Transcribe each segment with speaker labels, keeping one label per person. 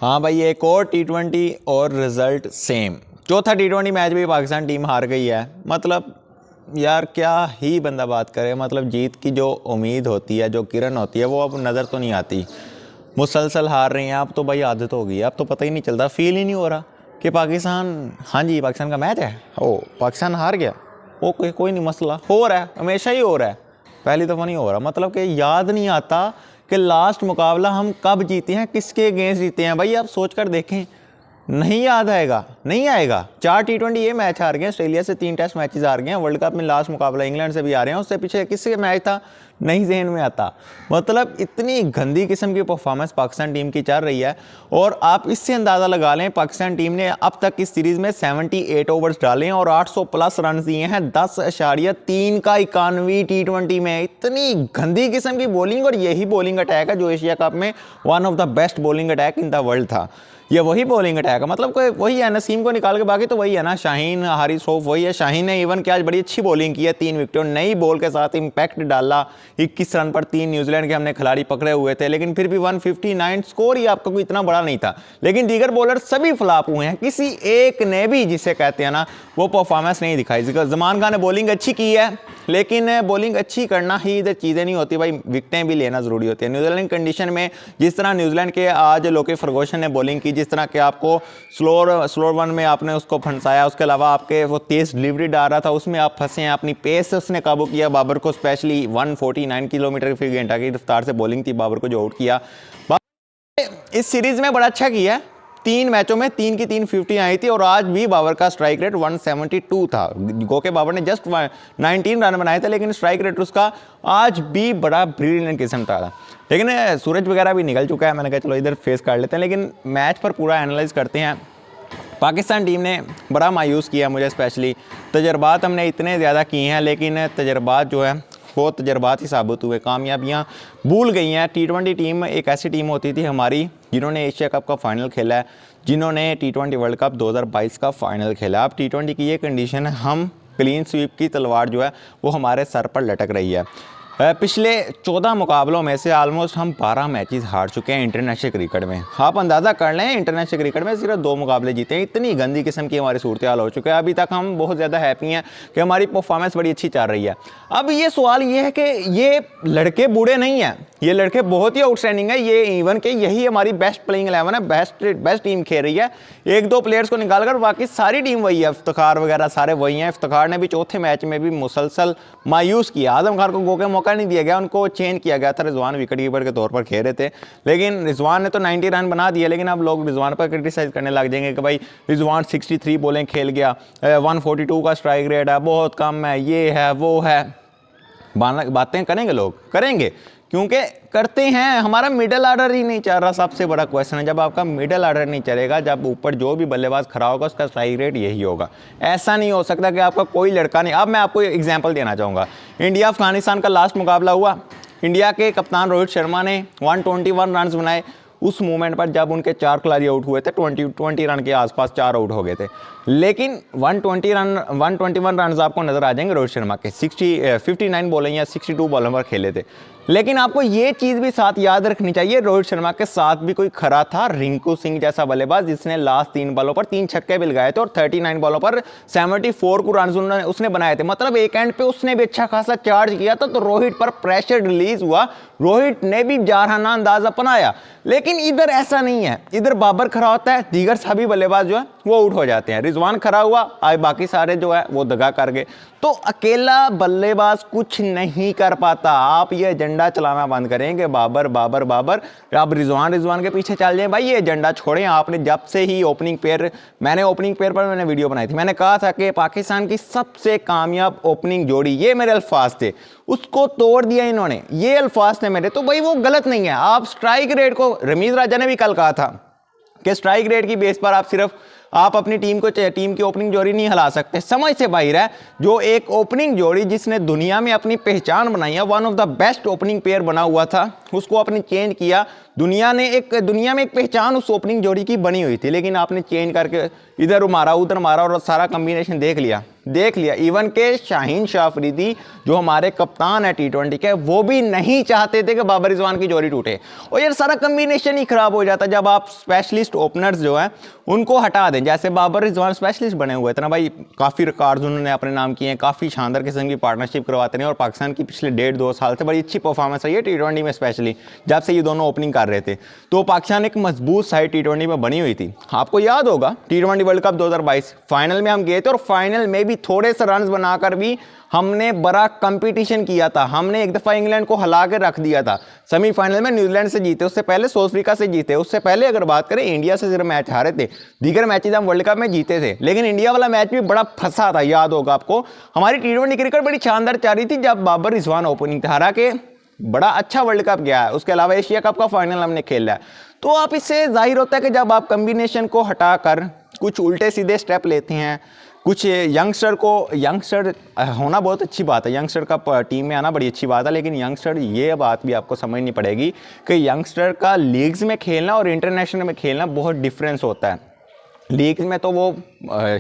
Speaker 1: हाँ भाई, एक और T20 और रिजल्ट सेम। चौथा T20 मैच भी पाकिस्तान टीम हार गई है। मतलब यार क्या ही बंदा बात करे। मतलब जीत की जो उम्मीद होती है, जो किरण होती है, वो अब नज़र तो नहीं आती। मुसलसल हार रही हैं। अब तो भाई आदत हो गई है, अब तो पता ही नहीं चलता, फील ही नहीं हो रहा कि पाकिस्तान, हाँ जी पाकिस्तान का मैच है, ओ पाकिस्तान हार गया, ओ कोई नहीं, मसला हो रहा है, हमेशा ही हो रहा है, पहली दफ़ा नहीं हो रहा। मतलब कि याद नहीं आता कि लास्ट मुकाबला हम कब जीते हैं, किसके अगेंस्ट जीते हैं। भाई आप सोच कर देखें, नहीं याद आएगा, नहीं आएगा। 4 T20 ये मैच हार गए, ऑस्ट्रेलिया से 3 टेस्ट मैचेस हार गए हैं, वर्ल्ड कप में लास्ट मुकाबला इंग्लैंड से भी आ रहे हैं, उससे पीछे किससे मैच था नहीं जहन में आता। मतलब इतनी गंदी किस्म की परफॉर्मेंस पाकिस्तान टीम की चल रही है। और आप इससे अंदाज़ा लगा लें, पाकिस्तान टीम ने अब तक इस सीरीज़ में 78 ओवर्स डाले हैं और 800 प्लस रन दिए हैं, 10.3 का 91 T20 में। इतनी गंदी किस्म की बॉलिंग, और यही बॉलिंग अटैक है जो एशिया कप में one of the best bowling attack in the world था। ये वही बॉलिंग अटैक है। मतलब कोई वही है, नसीम को निकाल के बाकी तो वही है ना, शाहीन, हारिस रऊफ वही है। शाहीन ने इवन कि आज बड़ी अच्छी बॉलिंग की है, 3 विकेट, नई बॉल के साथ इम्पैक्ट डाला। 21 रन पर 3 न्यूजीलैंड के हमने खिलाड़ी पकड़े हुए थे, लेकिन फिर भी 159 स्कोर ही आपका कोई इतना बड़ा नहीं था। लेकिन दीगर बॉलर सभी फ्लॉप हुए हैं, किसी एक ने भी, जिसे कहते हैं ना, वो परफॉर्मेंस नहीं दिखाई। जमान खान ने बॉलिंग अच्छी की है, लेकिन बॉलिंग अच्छी करना ही इधर चीज़ें नहीं होती भाई, विकटें भी लेना ज़रूरी होती है। न्यूजीलैंड कंडीशन में जिस तरह न्यूजीलैंड के आज लोके फर्गूसन ने बॉलिंग की, जिस तरह के आपको स्लोर वन में आपने उसको फंसाया, उसके अलावा आपके वो तेज़ डिलीवरी डाल रहा था, उसमें आप फंसे हैं, अपनी पेस से उसने काबू किया बाबर को, स्पेशली 149 किलोमीटर फी घंटा की रफ्तार से बॉलिंग थी बाबर को जो आउट किया। इस सीरीज़ में बड़ा अच्छा किया है, 3 मैचों में 3 की 3 50 आई थी, और आज भी बाबर का स्ट्राइक रेट 172 था। गो के बाबर ने जस्ट 19 रन बनाए थे, लेकिन स्ट्राइक रेट उसका आज भी बड़ा ब्रिलियंट किस्म का था। लेकिन सूरज वगैरह भी निकल चुका है, मैंने कहा चलो इधर फेस कर लेते हैं। लेकिन मैच पर पूरा एनालाइज करते हैं। पाकिस्तान टीम ने बड़ा मायूस किया मुझे, स्पेशली तजर्बात हमने इतने ज़्यादा किए हैं, लेकिन तजर्बात जो है वो तजर्बात ही साबित हुए, कामयाबियाँ भूल गई हैं। T20 टीम एक ऐसी टीम होती थी हमारी जिन्होंने एशिया कप का फाइनल खेला है, जिन्होंने T20 वर्ल्ड कप 2022 का फाइनल खेला। अब T20 की ये कंडीशन है, हम क्लीन स्वीप की तलवार जो है वो हमारे सर पर लटक रही है। पिछले 14 मुकाबलों में से आलमोस्ट हम 12 मैचेस हार चुके हैं इंटरनेशनल क्रिकेट में। आप अंदाज़ा कर लें, इंटरनेशनल क्रिकेट में सिर्फ 2 मुकाबले जीते हैं। इतनी गंदी किस्म की हमारी सूरत हाल हो चुकी है। अभी तक हम बहुत ज़्यादा हैप्पी हैं कि हमारी परफॉर्मेंस बड़ी अच्छी चल रही है। अब ये सवाल ये है कि ये लड़के बूढ़े नहीं हैं, ये लड़के बहुत ही आउटस्टैंडिंग है। ये इवन के यही हमारी बेस्ट प्लेइंग 11 है, बेस्ट टीम खेल रही है। 1-2 प्लेयर्स को निकाल कर बाकी सारी टीम वही है, इफ्तिखार वगैरह सारे वही हैं। इफ्तिखार ने भी चौथे मैच में भी मुसलसल मायूस किया। आजम खान को गो के मौका नहीं दिया गया, उनको चेंज किया गया था। रिजवान विकेट कीपर के तौर पर खेल रहे थे, लेकिन रिजवान ने तो 90 रन बना दिए। लेकिन अब लोग रिजवान पर क्रिटिसाइज करने लग जाएंगे कि भाई रिजवान 63 बॉलें खेल गया, 142 का स्ट्राइक रेट है, बहुत कम है, ये है वो है। बातें करेंगे लोग, करेंगे, क्योंकि करते हैं। हमारा मिडल ऑर्डर ही नहीं चल रहा, सबसे बड़ा क्वेश्चन है। जब आपका मिडल ऑर्डर नहीं चलेगा, जब ऊपर जो भी बल्लेबाज खड़ा होगा उसका स्ट्राइक रेट यही होगा। ऐसा नहीं हो सकता कि आपका कोई लड़का नहीं। अब मैं आपको एग्जांपल देना चाहूँगा, इंडिया अफगानिस्तान का लास्ट मुकाबला हुआ, इंडिया के कप्तान रोहित शर्मा ने 121 रन बनाए। उस मोमेंट पर जब उनके 4 खिलाड़ी आउट हुए थे, 20 रन के आसपास 4 आउट हो गए थे, लेकिन 121 रन आपको नजर आ जाएंगे रोहित शर्मा के। 59 बॉलें या 62 बॉलों पर खेले थे। लेकिन आपको ये चीज़ भी साथ याद रखनी चाहिए, रोहित शर्मा के साथ भी कोई खड़ा था, रिंकू सिंह जैसा बल्लेबाज, जिसने लास्ट 3 बॉलों पर 3 छक्के भी लगाए थे और 39 बॉलों पर 74 को रन उसने बनाए थे। मतलब एक एंड पे उसने भी अच्छा खासा चार्ज किया था, तो रोहित पर प्रेशर रिलीज हुआ, रोहित ने भी जारहाना अंदाज अपनाया। लेकिन इधर ऐसा नहीं है, इधर बाबर खड़ा होता है, दीगर सभी बल्लेबाज जो है वो आउट हो जाते हैं। रिजवान खड़ा हुआ, आज बाकी सारे जो है वो दगा कर गए। तो अकेला बल्लेबाज कुछ नहीं कर पाता। आप ये एजेंडा चलाना बंद करेंगे, बाबर बाबर बाबर, आप रिजवान के पीछे चल जाए। भाई ये एजेंडा छोड़ें। आपने जब से ही ओपनिंग पेयर, मैंने ओपनिंग पेयर पर मैंने वीडियो बनाई थी, मैंने कहा था कि पाकिस्तान की सबसे कामयाब ओपनिंग जोड़ी, ये मेरे अल्फाज थे, उसको तोड़ दिया इन्होंने, ये अल्फाज थे मेरे। तो भाई वो गलत नहीं है। आप स्ट्राइक रेट को, रमीज राजा ने भी कल कहा था कि स्ट्राइक रेट की बेस पर आप अपनी टीम की ओपनिंग जोड़ी नहीं हिला सकते। समझ से बाहर है। जो एक ओपनिंग जोड़ी जिसने दुनिया में अपनी पहचान बनाई है, one of the best opening pair बना हुआ था, उसको आपने चेंज किया। दुनिया में एक पहचान उस ओपनिंग जोड़ी की बनी हुई थी, लेकिन आपने चेंज करके इधर मारा उधर मारा और सारा कॉम्बिनेशन देख लिया। देख लिया, इवन के शाहीन शाह अफरीदी जो हमारे कप्तान है T20 के, वो भी नहीं चाहते थे कि बाबर रिजवान की जोड़ी टूटे। और यार सारा कम्बिनेशन ही खराब हो जाता जब आप स्पेशलिस्ट ओपनर्स जो हैं उनको हटा दें। जैसे बाबर रिजवान स्पेशलिस्ट बने हुए थे ना भाई, काफ़ी रिकॉर्ड्स उन्होंने अपने नाम किए हैं, काफ़ी शानदार किस्म की पार्टनरशिप करवाते हैं और पाकिस्तान की पिछले 1.5-2 साल से बड़ी अच्छी परफॉर्मेंस है ये T20 में, स्पेशली जब से ये दोनों ओपनिंग कर रहे थे। तो पाकिस्तान एक मजबूत साइड T20 में बनी हुई थी। आपको याद होगा T20 वर्ल्ड कप 2022 फाइनल में हम गए थे और फाइनल में भी थोड़े से रन बनाकर भी हमने बड़ा कंपटीशन किया था। हमने एक दफ़ा इंग्लैंड को हला के रख दिया था। सेमीफाइनल में न्यूजीलैंड से जीते, उससे पहले साउथ अफ्रीका से जीते, उससे पहले अगर बात करें इंडिया से सिर्फ मैच हारे थे, दीगर मैचेज हम वर्ल्ड कप में जीते थे। लेकिन इंडिया वाला मैच भी बड़ा फंसा था, याद होगा आपको। हमारी T20 क्रिकेट बड़ी शानदार चल रही थी जब बाबर रिजवान ओपनिंग था, हरा के बड़ा अच्छा वर्ल्ड कप गया है। उसके अलावा एशिया कप का फाइनल हमने खेला है। तो आप इससे जाहिर होता है कि जब आप कम्बिनेशन को हटाकर कुछ उल्टे सीधे स्टेप लेते हैं, कुछ यंगस्टर होना बहुत अच्छी बात है, यंगस्टर का टीम में आना बड़ी अच्छी बात है, लेकिन यंगस्टर ये बात भी आपको समझनी पड़ेगी कि यंगस्टर का लीग्स में खेलना और इंटरनेशनल में खेलना बहुत डिफरेंस होता है। लीग में तो वो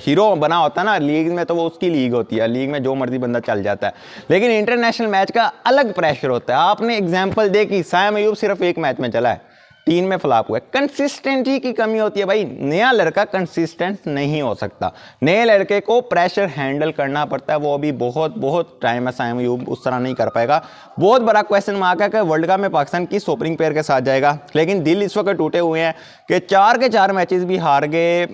Speaker 1: हीरो बना होता है ना, लीग में तो वो उसकी लीग होती है, लीग में जो मर्जी बंदा चल जाता है, लेकिन इंटरनेशनल मैच का अलग प्रेशर होता है। आपने एग्जांपल देखी, साइम अयूब सिर्फ एक मैच में चला है, 3 में फ्लॉप हुआ है। कंसिस्टेंसी की कमी होती है भाई, नया लड़का कंसिस्टेंट नहीं हो सकता, नए लड़के को प्रेशर हैंडल करना पड़ता है, वो अभी बहुत टाइम है, साइम अयूब उस तरह नहीं कर पाएगा। बहुत बड़ा क्वेश्चन मार्क है कि वर्ल्ड कप में पाकिस्तान किस ओपनिंग पेयर के साथ जाएगा, लेकिन दिल इस वक्त टूटे हुए हैं कि 4 के 4 मैचेस भी हार गए।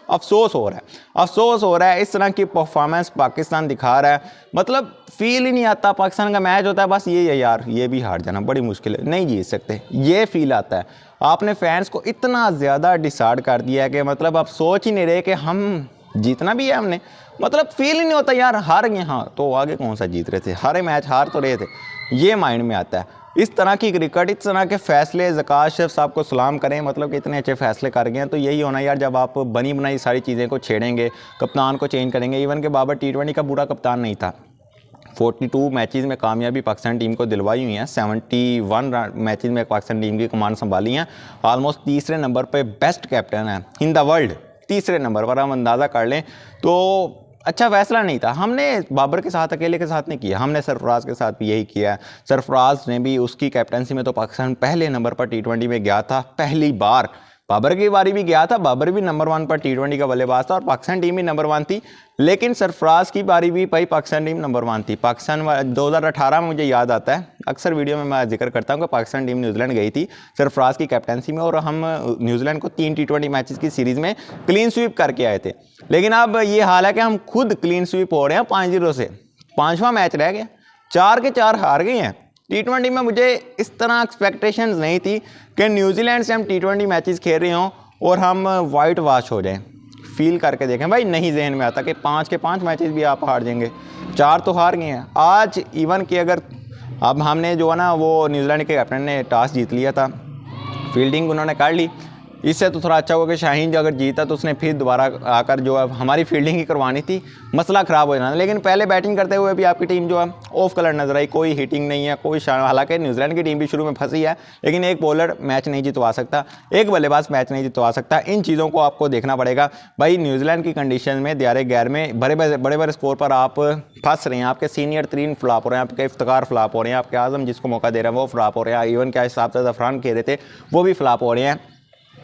Speaker 1: अफसोस हो रहा है, इस तरह की परफॉर्मेंस पाकिस्तान दिखा रहा है, मतलब फील ही नहीं आता। पाकिस्तान का मैच होता है बस ये है यार, ये भी हार जाना बड़ी मुश्किल है, नहीं जीत सकते, ये फील आता है। आपने फैंस को इतना ज़्यादा डिसाइड कर दिया है कि मतलब आप सोच ही नहीं रहे कि हम जीतना भी है हमने, मतलब फील ही नहीं होता यार हार गए, हाँ तो आगे कौन सा जीत रहे थे, हारे मैच हार तो रहे थे, ये माइंड में आता है। इस तरह की क्रिकेट, इस तरह के फैसले, ज़कात शेफ साहब को सलाम करें, मतलब कि इतने अच्छे फैसले कर गए हैं। तो यही होना यार, जब आप बनी बनाई सारी चीज़ें को छेड़ेंगे, कप्तान को चेंज करेंगे। इवन के बाबर T20 का बुरा कप्तान नहीं था, 42 मैचेस में कामयाबी पाकिस्तान टीम को दिलवाई हुई है, 71 मैचेस में पाकिस्तान टीम की कमान संभाली हैं, ऑलमोस्ट तीसरे नंबर पे बेस्ट कैप्टन है इन द वर्ल्ड, तीसरे नंबर पर हम अंदाज़ा कर लें। तो अच्छा फैसला नहीं था, हमने बाबर के साथ अकेले के साथ नहीं किया, हमने सरफराज के साथ भी यही किया है। सरफराज ने भी उसकी कैप्टनसी में तो पाकिस्तान पहले नंबर पर T20 में गया था, पहली बार। बाबर की बारी भी गया था, बाबर भी नंबर 1 पर T20 का बल्लेबाज था और पाकिस्तान टीम भी नंबर 1 थी, लेकिन सरफराज की बारी भी भाई पाकिस्तान टीम नंबर 1 थी। पाकिस्तान 2018 में मुझे याद आता है, अक्सर वीडियो में मैं जिक्र करता हूँ कि पाकिस्तान टीम न्यूजीलैंड गई थी सरफराज की कैप्टनसी में, और हम न्यूजीलैंड को 3 T20 मैचेस की सीरीज़ में क्लीन स्वीप करके आए थे। लेकिन अब ये हाल है कि हम खुद क्लीन स्वीप हो रहे हैं 5-0 से, 5वां मैच रह गया, 4 के 4 हार गए हैं। T20 में मुझे इस तरह एक्सपेक्टेशंस नहीं थी कि न्यूजीलैंड से हम T20 मैचेस खेल रहे हों और हम वाइट वॉश हो जाएं। फील करके देखें भाई, नहीं जहन में आता कि 5 के 5 मैचेस भी आप हार जाएंगे, 4 तो हार गए हैं। आज इवन कि अगर अब हमने जो है ना, वो न्यूजीलैंड के कैप्टन ने टॉस जीत लिया था, फील्डिंग उन्होंने कर ली, इससे तो थोड़ा अच्छा होगा कि शाहीन जो अगर जीता तो उसने फिर दोबारा आकर जो है हमारी फील्डिंग ही करवानी थी, मसला ख़राब हो जाना। लेकिन पहले बैटिंग करते हुए भी आपकी टीम जो है ऑफ कलर नजर आई, कोई हिटिंग नहीं है, कोई हालांकि न्यूजीलैंड की टीम भी शुरू में फंसी है, लेकिन एक बॉलर मैच नहीं जितवा सकता, एक बल्लेबाज मैच नहीं जितवा सकता। इन चीज़ों को आपको देखना पड़ेगा भाई। न्यूजीलैंड की कंडीशन में दियारे गैर में बड़े स्कोर पर आप फंस रहे हैं, आपके सीनियर 3 फ्लॉप हो रहे हैं, आपके इफ्तिकार फ्लॉप हो रहे हैं, आपके आजम जिसको मौका दे रहे हैं वो फ्लॉप हो रहे हैं, इवन क्या हिसाब से जफरान खेल रहे थे वो भी फ्लॉप हो रहे हैं।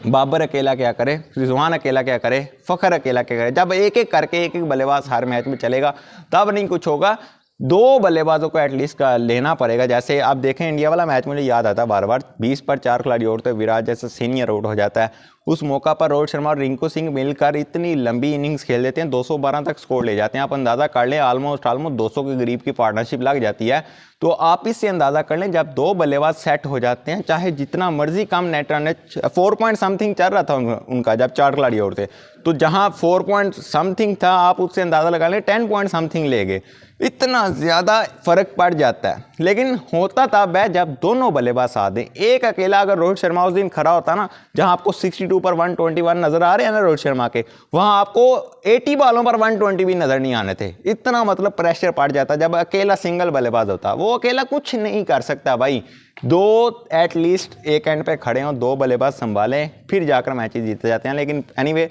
Speaker 1: बाबर अकेला क्या करे, रिजवान अकेला क्या करे, फ़खर अकेला क्या करे। जब एक एक करके एक बल्लेबाज हर मैच में चलेगा तब नहीं कुछ होगा, 2 बल्लेबाजों को एटलीस्ट का लेना पड़ेगा। जैसे आप देखें इंडिया वाला मैच मुझे याद आता है बार बार, 20 पर 4 खिलाड़ी आउट थे, विराट जैसे सीनियर आउट हो जाता है, उस मौका पर रोहित शर्मा और रिंकू सिंह मिलकर इतनी लंबी इनिंग्स खेल देते हैं, 212 तक स्कोर ले जाते हैं। आप अंदाज़ा कर लें, ऑलमोस्ट 200 के करीब की पार्टनरशिप लग जाती है। तो आप इससे अंदाज़ा कर लें, जब 2 बल्लेबाज सेट हो जाते हैं, चाहे जितना मर्जी कम नेट रन, 4 पॉइंट समथिंग चल रहा था उनका जब 4 खिलाड़ी आउट थे, तो जहां 4 पॉइंट समथिंग था आप उससे अंदाज़ा लगा लें 10 पॉइंट समथिंग ले गए, इतना ज़्यादा फ़र्क पड़ जाता है। लेकिन होता तब है जब दोनों बल्लेबाज साथ दें। एक अकेला अगर रोहित शर्मा उस दिन खड़ा होता ना, जहां आपको 62 पर 121 नज़र आ रहे हैं ना रोहित शर्मा के, वहां आपको 80 बॉलों पर 120 भी नज़र नहीं आने थे। इतना मतलब प्रेशर पड़ जाता जब अकेला सिंगल बल्लेबाज होता, वो अकेला कुछ नहीं कर सकता भाई। 2 एटलीस्ट एक एंड पे खड़े हों, 2 बल्लेबाज संभालें, फिर जाकर मैचेस जीते जाते हैं। लेकिन एनीवे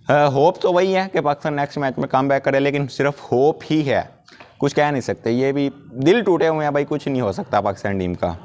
Speaker 1: होप तो वही है कि पाकिस्तान नेक्स्ट मैच में कम बैक करे, लेकिन सिर्फ होप ही है, कुछ कह नहीं सकते। ये भी दिल टूटे हुए हैं भाई, कुछ नहीं हो सकता पाकिस्तान टीम का।